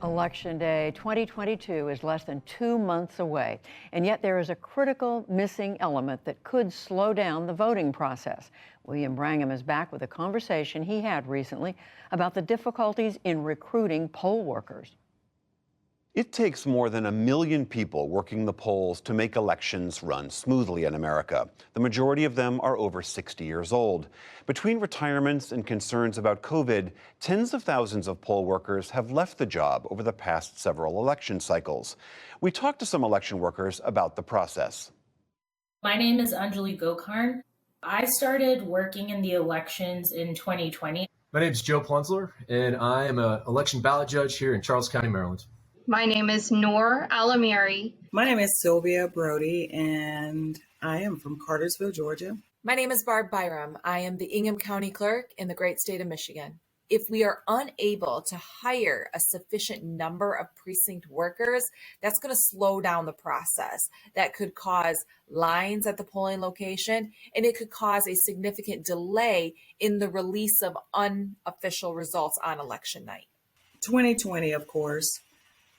Election Day 2022 is less than 2 months away, and yet there is a critical missing element that could slow down the voting process. William Brangham is back with a conversation he had recently about the difficulties in recruiting poll workers. It takes more than 1 million people working the polls to make elections run smoothly in America. The majority of them are over 60 years old. Between retirements and concerns about COVID, tens of thousands of poll workers have left the job over the past several election cycles. We talked to some election workers about the process. My name is Anjali Gokarn. I started working in the elections in 2020. My name is Joe Plunzler, and I am an election ballot judge here in Charles County, Maryland. My name is Noor Alamiri. My name is Sylvia Brody, and I am from Cartersville, Georgia. My name is Barb Byram. I am the Ingham County Clerk in the great state of Michigan. If we are unable to hire a sufficient number of precinct workers, that's going to slow down the process. That could cause lines at the polling location, and it could cause a significant delay in the release of unofficial results on election night. 2020, of course.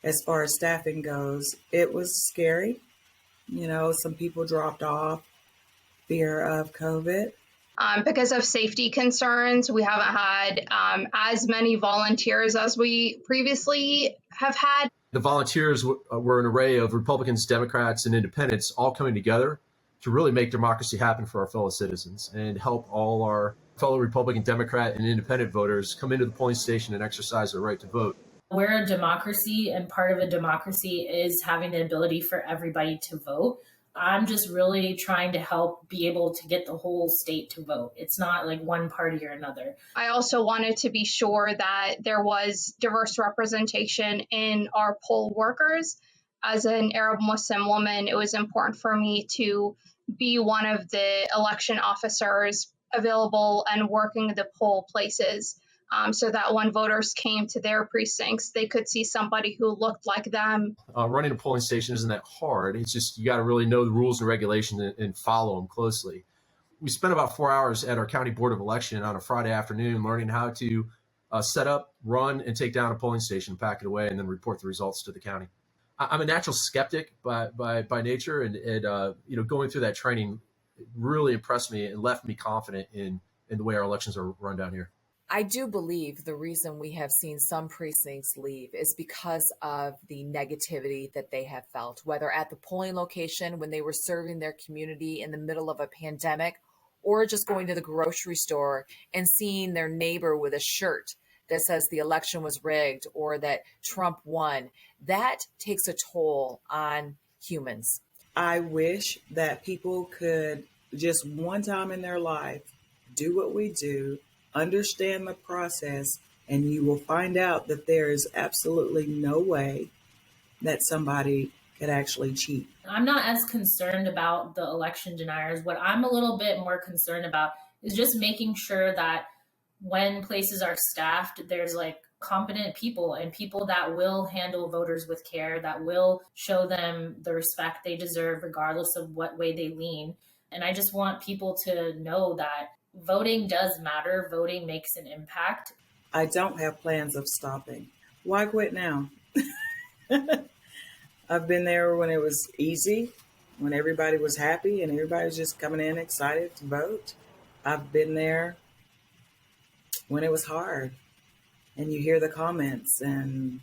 As far as staffing goes, it was scary. You know, some people dropped off, fear of COVID. Because of safety concerns, we haven't had as many volunteers as we previously have had. The volunteers were an array of Republicans, Democrats, and independents all coming together to really make democracy happen for our fellow citizens and help all our fellow Republican, Democrat, and independent voters come into the polling station and exercise their right to vote. We're a democracy, and part of a democracy is having the ability for everybody to vote. I'm just really trying to help be able to get the whole state to vote. It's not like one party or another. I also wanted to be sure that there was diverse representation in our poll workers. As an Arab Muslim woman, it was important for me to be one of the election officers available and working the poll places. So that when voters came to their precincts, they could see somebody who looked like them. Running a polling station isn't that hard. It's just you got to really know the rules and regulations and follow them closely. We spent about 4 hours at our county board of election on a Friday afternoon learning how to set up, run, and take down a polling station, pack it away, and then report the results to the county. I'm a natural skeptic by nature, and going through that training really impressed me and left me confident in the way our elections are run down here. I do believe the reason we have seen some precincts leave is because of the negativity that they have felt, whether at the polling location when they were serving their community in the middle of a pandemic, or just going to the grocery store and seeing their neighbor with a shirt that says the election was rigged or that Trump won. That takes a toll on humans. I wish that people could just one time in their life do what we do, understand the process, and you will find out that there is absolutely no way that somebody could actually cheat. I'm not as concerned about the election deniers. What I'm a little bit more concerned about is just making sure that when places are staffed, there's like competent people and people that will handle voters with care, that will show them the respect they deserve regardless of what way they lean. And I just want people to know that voting does matter. Voting makes an impact. I don't have plans of stopping. Why quit now? I've been there when it was easy, when everybody was happy and everybody was just coming in excited to vote. I've been there when it was hard, and you hear the comments, and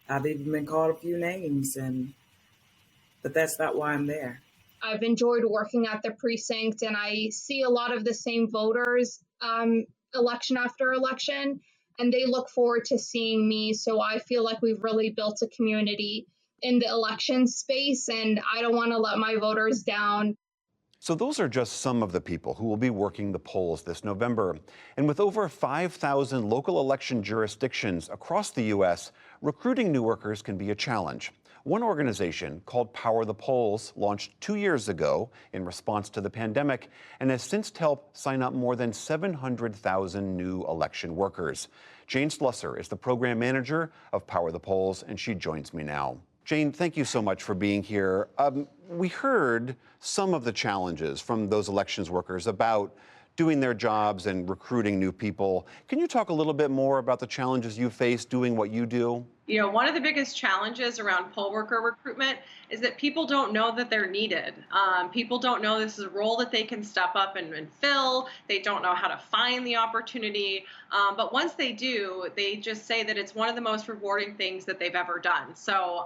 I've even been called a few names, but that's not why I'm there. I've enjoyed working at the precinct, and I see a lot of the same voters election after election, and they look forward to seeing me. So I feel like we've really built a community in the election space, and I don't want to let my voters down. So those are just some of the people who will be working the polls this November. And with over 5,000 local election jurisdictions across the U.S., recruiting new workers can be a challenge. One organization called Power the Polls launched 2 years ago in response to the pandemic and has since helped sign up more than 700,000 new election workers. Jane Slusser is the program manager of Power the Polls, and she joins me now. Jane, thank you so much for being here. We heard some of the challenges from those elections workers about doing their jobs and recruiting new people. Can you talk a little bit more about the challenges you face doing what you do? One of the biggest challenges around poll worker recruitment is that people don't know that they're needed. People don't know this is a role that they can step up and fill. They don't know how to find the opportunity. But once they do, they just say that it's one of the most rewarding things that they've ever done. So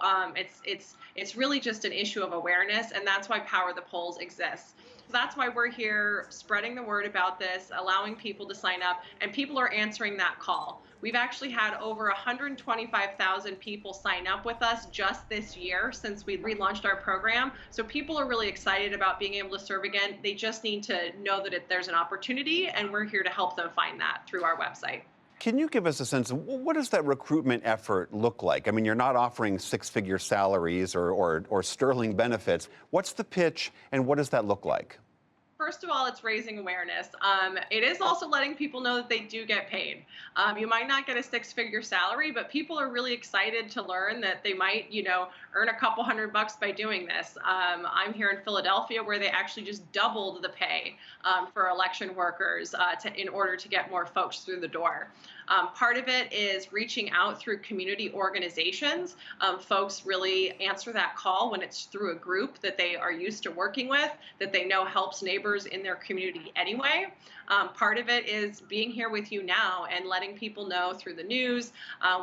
it's really just an issue of awareness, and that's why Power the Polls exists. That's why we're here spreading the word about this, allowing people to sign up, and people are answering that call. We've actually had over 125,000 people sign up with us just this year since we relaunched our program. So people are really excited about being able to serve again. They just need to know that there's an opportunity, and we're here to help them find that through our website. Can you give us a sense of what does that recruitment effort look like? I mean, you're not offering six-figure salaries or sterling benefits. What's the pitch, and what does that look like? First of all, it's raising awareness. It is also letting people know that they do get paid. You might not get a six-figure salary, but people are really excited to learn that they might, earn a couple $100 by doing this. I'm here in Philadelphia, where they actually just doubled the pay for election workers in order to get more folks through the door. Part of it is reaching out through community organizations. Folks really answer that call when it's through a group that they are used to working with, that they know helps neighbors in their community anyway. Part of it is being here with you now and letting people know through the news.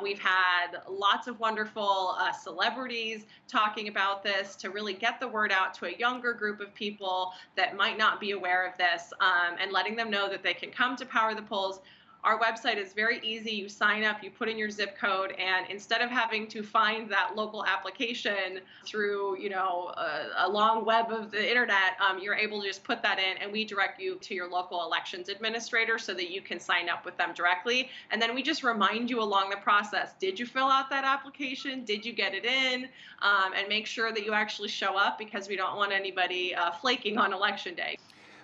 We've had lots of wonderful celebrities talking about this to really get the word out to a younger group of people that might not be aware of this, and letting them know that they can come to Power the Polls. Our website is very easy. You sign up, you put in your zip code, and instead of having to find that local application through, a long web of the internet, you're able to just put that in, and we direct you to your local elections administrator so that you can sign up with them directly. And then we just remind you along the process, did you fill out that application? Did you get it in? And make sure that you actually show up, because we don't want anybody flaking on election day.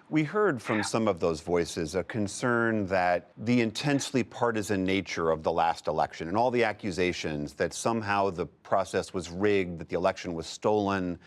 We heard from some of those voices a concern that the intensely partisan nature of the last election and all the accusations that somehow the process was rigged, that the election was stolen,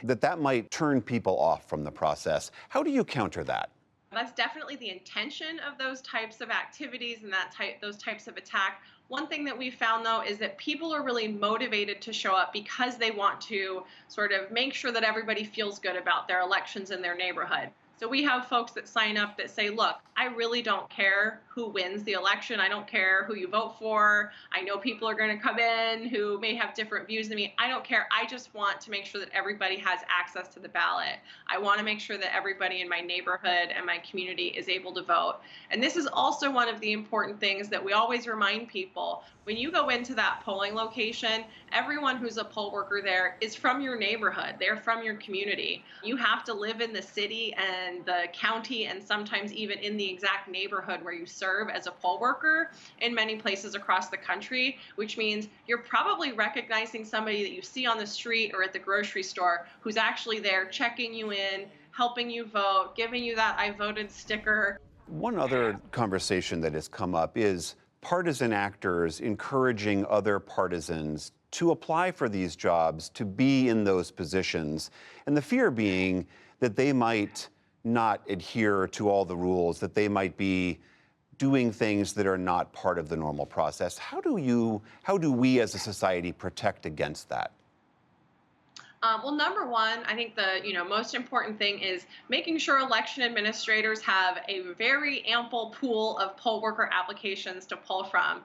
that might turn people off from the process. How do you counter that? That's definitely the intention of those types of activities and those types of attack. One thing that we found, though, is that people are really motivated to show up because they want to sort of make sure that everybody feels good about their elections in their neighborhood. So we have folks that sign up that say, look, I really don't care who wins the election. I don't care who you vote for. I know people are going to come in who may have different views than me. I don't care. I just want to make sure that everybody has access to the ballot. I want to make sure that everybody in my neighborhood and my community is able to vote. And this is also one of the important things that we always remind people. When you go into that polling location, everyone who's a poll worker there is from your neighborhood. They're from your community. You have to live in the city and the county, and sometimes even in the exact neighborhood where you serve as a poll worker in many places across the country, which means you're probably recognizing somebody that you see on the street or at the grocery store who's actually there checking you in, helping you vote, giving you that I voted sticker. One other conversation that has come up is partisan actors encouraging other partisans to apply for these jobs, to be in those positions, and the fear being that they might not adhere to all the rules, that they might be doing things that are not part of the normal process. How do we as a society protect against that? Well, number one, I think the most important thing is making sure election administrators have a very ample pool of poll worker applications to pull from.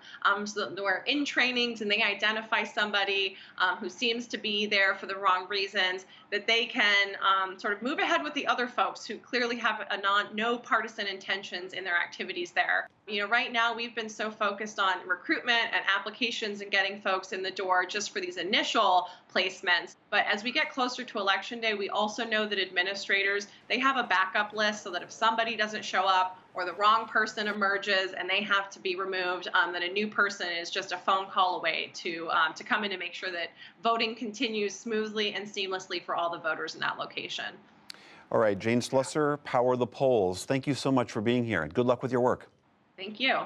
So that we're in trainings and they identify somebody who seems to be there for the wrong reasons, that they can sort of move ahead with the other folks who clearly have no partisan intentions in their activities there. Right now we've been so focused on recruitment and applications and getting folks in the door just for these initial placements. But as we get closer to Election Day, we also know that administrators, they have a backup list so that if somebody doesn't show up or the wrong person emerges and they have to be removed, that a new person is just a phone call away to come in and make sure that voting continues smoothly and seamlessly for all the voters in that location. All right, Jane Slusser, Power the Polls. Thank you so much for being here, and good luck with your work. Thank you.